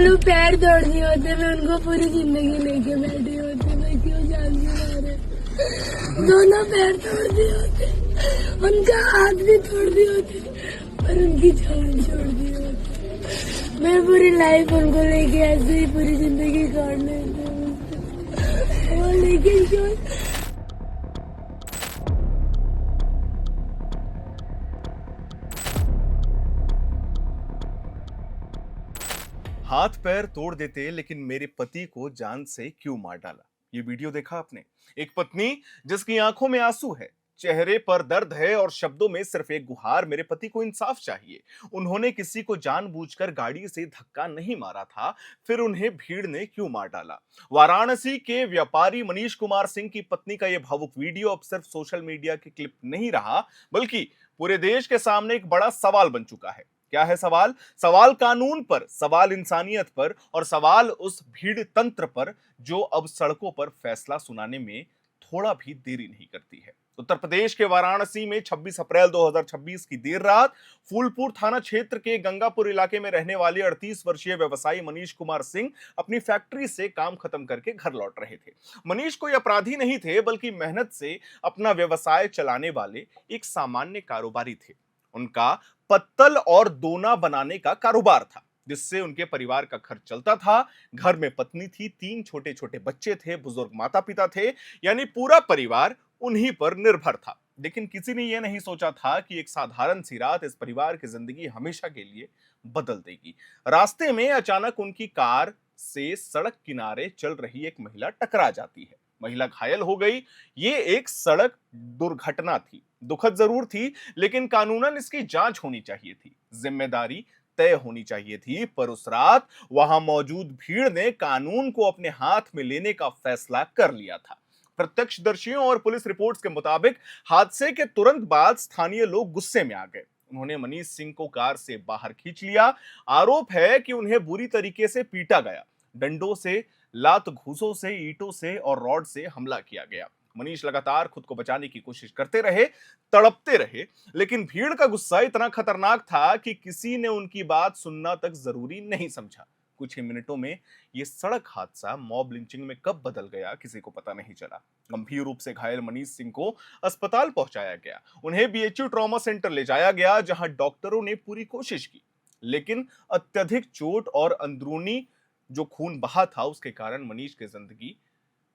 दोनों पैर तोड़ दिए होते, मैं उनको पूरी जिंदगी लेके बैठी होती, मैं क्यों जान से मारे। दोनों पैर तोड़ दिए होते, उनका हाथ भी तोड़ दिए होते, पर उनकी जान छोड़ दी होती। मैं पूरी लाइफ उनको लेके ऐसे ही पूरी जिंदगी काट लेती हूँ, लेकिन क्यों। हाथ पैर तोड़ देते लेकिन मेरे पति को जान से क्यों मार डाला। ये वीडियो देखा आपने? एक पत्नी जिसकी आंखों में आंसू है, चेहरे पर दर्द है और शब्दों में सिर्फ एक गुहार, मेरे पति को इंसाफ चाहिए। उन्होंने किसी को जानबूझकर गाड़ी से धक्का नहीं मारा था, फिर उन्हें भीड़ ने क्यों मार डाला। वाराणसी के व्यापारी मनीष कुमार सिंह की पत्नी का यह भावुक वीडियो अब सिर्फ सोशल मीडिया की क्लिप नहीं रहा, बल्कि पूरे देश के सामने एक बड़ा सवाल बन चुका है। क्या है सवाल? सवाल कानून पर, सवाल इंसानियत पर और सवाल उस भीड़ तंत्र पर जो अब सड़कों पर फैसला सुनाने में थोड़ा भी देरी नहीं करती है। उत्तर प्रदेश के वाराणसी में 26 अप्रैल 2026 की देर रात फूलपुर थाना क्षेत्र के गंगापुर इलाके में रहने वाले 38 वर्षीय व्यवसायी मनीष कुमार सिंह अपनी फैक्ट्री से काम खत्म करके घर लौट रहे थे। मनीष कोई अपराधी नहीं थे, बल्कि मेहनत से अपना व्यवसाय चलाने वाले एक सामान्य कारोबारी थे। उनका पत्तल और दोना बनाने का कारोबार था, जिससे उनके परिवार का खर्च चलता था। घर में पत्नी थी, 3 छोटे छोटे बच्चे थे, बुजुर्ग माता पिता थे, यानी पूरा परिवार उन्हीं पर निर्भर था। लेकिन किसी ने यह नहीं सोचा था कि एक साधारण सी रात इस परिवार की जिंदगी हमेशा के लिए बदल देगी। रास्ते में अचानक उनकी कार से सड़क किनारे चल रही एक महिला टकरा जाती है। महिला घायल हो गई। ये एक सड़क दुर्घटना थी, दुखद जरूर थी, लेकिन कानूनन इसकी जांच होनी चाहिए थी, जिम्मेदारी तय होनी चाहिए थी। पर उस रात वहां मौजूद भीड़ ने कानून को अपने हाथ में लेने का फैसला कर लिया था। प्रत्यक्षदर्शियों और पुलिस रिपोर्ट्स के मुताबिक हादसे के तुरंत बाद स्थानीय लोग गुस्से में आ गए। उन्होंने मनीष सिंह को कार से बाहर खींच लिया। आरोप है कि उन्हें बुरी तरीके से पीटा गया, डंडों से, लात घूसों से, ईंटों से और रॉड से हमला किया गया। मनीष लगातार खुद को बचाने की कोशिश करते रहे, तड़पते रहे, लेकिन भीड़ का गुस्सा इतना खतरनाक था कि किसी ने उनकी बात सुनना तक जरूरी नहीं समझा। कुछ ही मिनटों में यह सड़क हादसा मॉब लिंचिंग में कब बदल गया, किसी को पता नहीं चला। गंभीर रूप से घायल मनीष सिंह को अस्पताल पहुंचाया गया। उन्हें बीएचयू ट्रॉमा सेंटर ले जाया गया, जहां डॉक्टरों ने पूरी कोशिश की, लेकिन अत्यधिक चोट और अंदरूनी जो खून बहा था उसके कारण मनीष की जिंदगी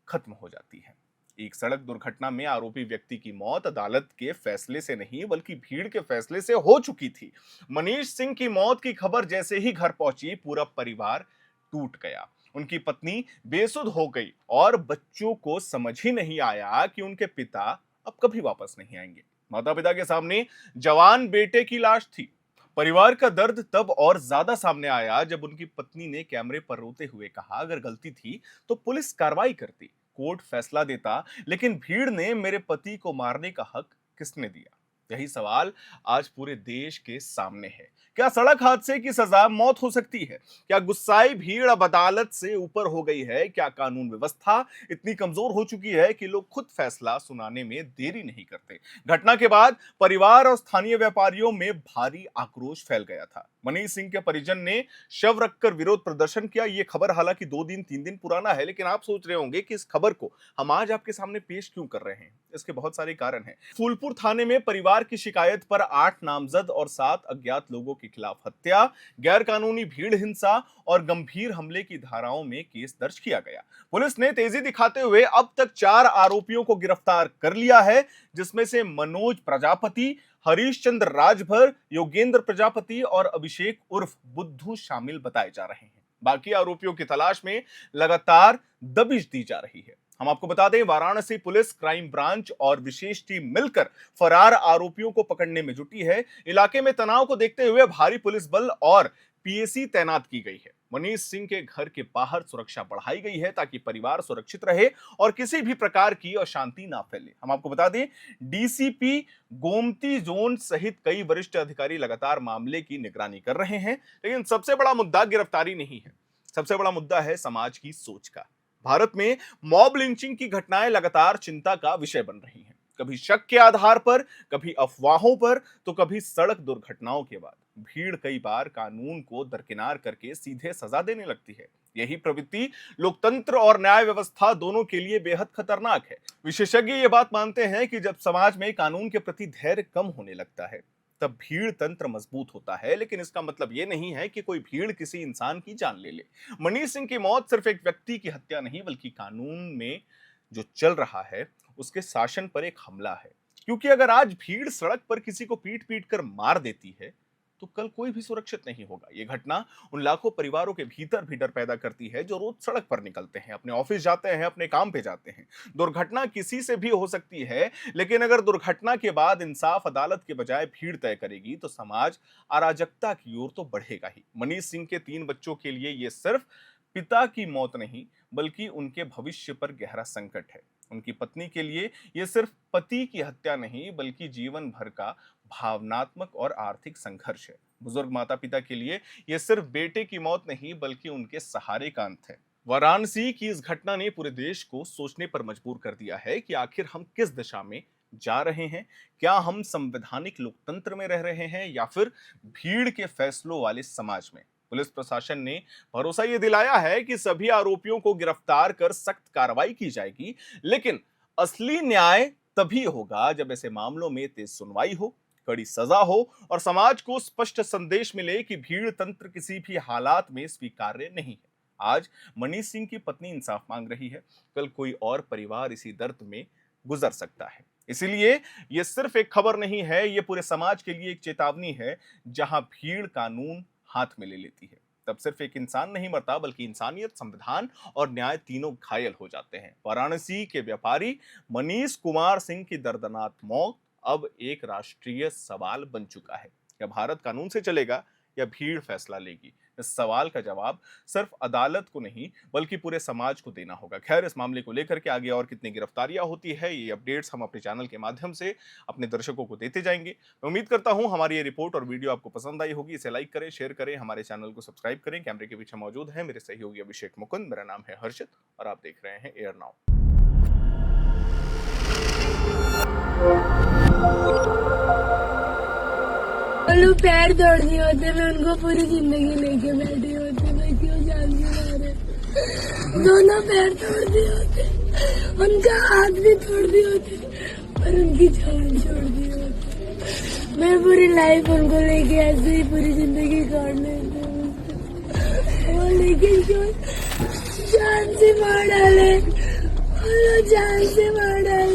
खत्म हो जाती है। एक सड़क दुर्घटना में आरोपी व्यक्ति की मौत अदालत के फैसले से नहीं, बल्कि भीड़ के फैसले से हो चुकी थी। मनीष सिंह की मौत की खबर जैसे ही घर पहुंची, पूरा परिवार टूट गया। उनकी पत्नी बेसुध हो गई और बच्चों को समझ ही नहीं आया कि उनके पिता अब कभी वापस नहीं आएंगे। माता पिता के सामने जवान बेटे की लाश थी। परिवार का दर्द तब और ज्यादा सामने आया जब उनकी पत्नी ने कैमरे पर रोते हुए कहा, अगर गलती थी तो पुलिस कार्रवाई करती, कोर्ट फैसला देता, लेकिन भीड़ ने मेरे पति को मारने का हक किसने दिया। यही सवाल आज पूरे देश के सामने है। क्या सड़क हादसे की सजा मौत हो सकती है? क्या गुस्साई भीड़ अब अदालत से ऊपर हो गई है? क्या कानून व्यवस्था इतनी कमजोर हो चुकी है कि लोग खुद फैसला सुनाने में देरी नहीं करते? घटना के बाद परिवार और स्थानीय व्यापारियों में भारी आक्रोश फैल गया था। मनीष सिंह के परिजन ने शव रखकर विरोध प्रदर्शन किया। ये खबर हालांकि 2 दिन 3 दिन पुराना है, लेकिन आप सोच रहे होंगे कि इस खबर को हम आज आपके सामने पेश क्यों कर रहे हैं। इसके बहुत सारे कारण हैं। फूलपुर थाने में परिवार की शिकायत पर 8 नामजद और 7 अज्ञात लोगों के खिलाफ हत्या, गैर कानूनी भीड़ हिंसा और गंभीर हमले की धाराओं में केस दर्ज किया गया। पुलिस ने तेजी दिखाते हुए अब तक 4 आरोपियों को गिरफ्तार कर लिया है, जिसमें से मनोज प्रजापति, हरीश चंद्र राजभर, योगेंद्र प्रजापति और अभिषेक उर्फ बुद्धू शामिल बताए जा रहे हैं। बाकी आरोपियों की तलाश में लगातार दबिश दी जा रही है। हम आपको बता दें, वाराणसी पुलिस, क्राइम ब्रांच और विशेष टीम मिलकर फरार आरोपियों को पकड़ने में जुटी है। इलाके में तनाव को देखते हुए भारी पुलिस बल और पीएसी तैनात की गई है। मनीष सिंह के घर के बाहर सुरक्षा बढ़ाई गई है ताकि परिवार सुरक्षित रहे और किसी भी प्रकार की अशांति ना फैले। हम आपको बता दें, डीसीपी गोमती जोन सहित कई वरिष्ठ अधिकारी लगातार मामले की निगरानी कर रहे हैं, लेकिन सबसे बड़ा मुद्दा गिरफ्तारी नहीं है। सबसे बड़ा मुद्दा है समाज की सोच का। भारत में मॉब लिंचिंग की घटनाएं लगातार चिंता का विषय बन रही हैं। कभी शक के आधार पर, कभी अफवाहों पर, तो कभी सड़क दुर्घटनाओं के बाद भीड़ कई बार कानून को दरकिनार करके सीधे सजा देने लगती है। यही प्रवृत्ति लोकतंत्र और न्याय व्यवस्था दोनों के लिए बेहद खतरनाक है। विशेषज्ञ ये बात मानते हैं कि जब समाज में कानून के प्रति धैर्य कम होने लगता है तब भीड़ तंत्र मजबूत होता है, लेकिन इसका मतलब ये नहीं है कि कोई भीड़ किसी इंसान की जान ले ले। मनीष सिंह की मौत सिर्फ एक व्यक्ति की हत्या नहीं बल्कि कानून में जो चल रहा है उसके शासन पर एक हमला है। क्योंकि अगर आज भीड़ सड़क पर किसी को पीट पीट कर मार देती है तो कल कोई भी सुरक्षित नहीं होगा। ये घटना उन लाखों परिवारों के भीतर भी डर पैदा करती है जो रोज सड़क पर निकलते हैं, अपने ऑफिस जाते हैं, अपने काम पे जाते हैं। दुर्घटना किसी से भी हो सकती है, लेकिन अगर दुर्घटना के बाद इंसाफ अदालत के बजाय भीड़ तय करेगी तो समाज अराजकता की ओर तो बढ़ेगा ही। मनीष सिंह के 3 बच्चों के लिए ये सिर्फ पिता की मौत नहीं बल्कि उनके भविष्य पर गहरा संकट है। उनकी पत्नी के लिए यह सिर्फ पति की हत्या नहीं बल्कि जीवन भर का भावनात्मक और आर्थिक संघर्ष है। बुजुर्ग माता पिता के लिए यह सिर्फ बेटे की मौत नहीं बल्कि उनके सहारे का अंत है। वाराणसी की इस घटना ने पूरे देश को सोचने पर मजबूर कर दिया है कि आखिर हम किस दिशा में जा रहे हैं। क्या हम संवैधानिक लोकतंत्र में रह रहे हैं या फिर भीड़ के फैसलों वाले समाज में। पुलिस प्रशासन ने भरोसा ये दिलाया है कि सभी आरोपियों को गिरफ्तार कर सख्त कार्रवाई की जाएगी, लेकिन असली न्याय तभी होगा जब ऐसे मामलों में तेज सुनवाई हो, कड़ी सजा हो और समाज को स्पष्ट संदेश मिले कि भीड़ तंत्र किसी भी हालात में स्वीकार्य नहीं है। आज मनीष सिंह की पत्नी इंसाफ मांग रही है, कल कोई और परिवार इसी दर्द में गुजर सकता है। इसीलिए यह सिर्फ एक खबर नहीं है, यह पूरे समाज के लिए एक चेतावनी है। जहां भीड़ कानून हाथ में ले लेती है तब सिर्फ एक इंसान नहीं मरता बल्कि इंसानियत, संविधान और न्याय तीनों घायल हो जाते हैं। वाराणसी के व्यापारी मनीष कुमार सिंह की दर्दनाक मौत अब एक राष्ट्रीय सवाल बन चुका है। क्या भारत कानून से चलेगा या भीड़ फैसला लेगी? इस सवाल का जवाब सिर्फ अदालत को नहीं बल्कि पूरे समाज को देना होगा। खैर, इस मामले को लेकर के आगे और कितनी गिरफ्तारियां होती है, ये अपडेट्स हम अपने चैनल के माध्यम से अपने दर्शकों को देते जाएंगे। मैं उम्मीद करता हूं हमारी ये रिपोर्ट और वीडियो आपको पसंद आई होगी। इसे लाइक करें, शेयर करें, हमारे चैनल को सब्सक्राइब करें। कैमरे के पीछे मौजूद है मेरे सहयोगी अभिषेक मुकुंद। मेरा नाम है हर्षित और आप देख रहे हैं एयर नाउ। पैर तोड़ दिए होते, मैं उनको पूरी जिंदगी लेके बैठी होती, मैं क्यों जान से मारे। दोनों पैर तोड़ दिए होते, उनका हाथ भी तोड़ दिए होते और उनकी जान छोड़ दी होती। मैं पूरी लाइफ उनको लेके ऐसे ही पूरी जिंदगी काट लेती, वो लेकिन क्यों जान से मार डाले, जान से मार डाले।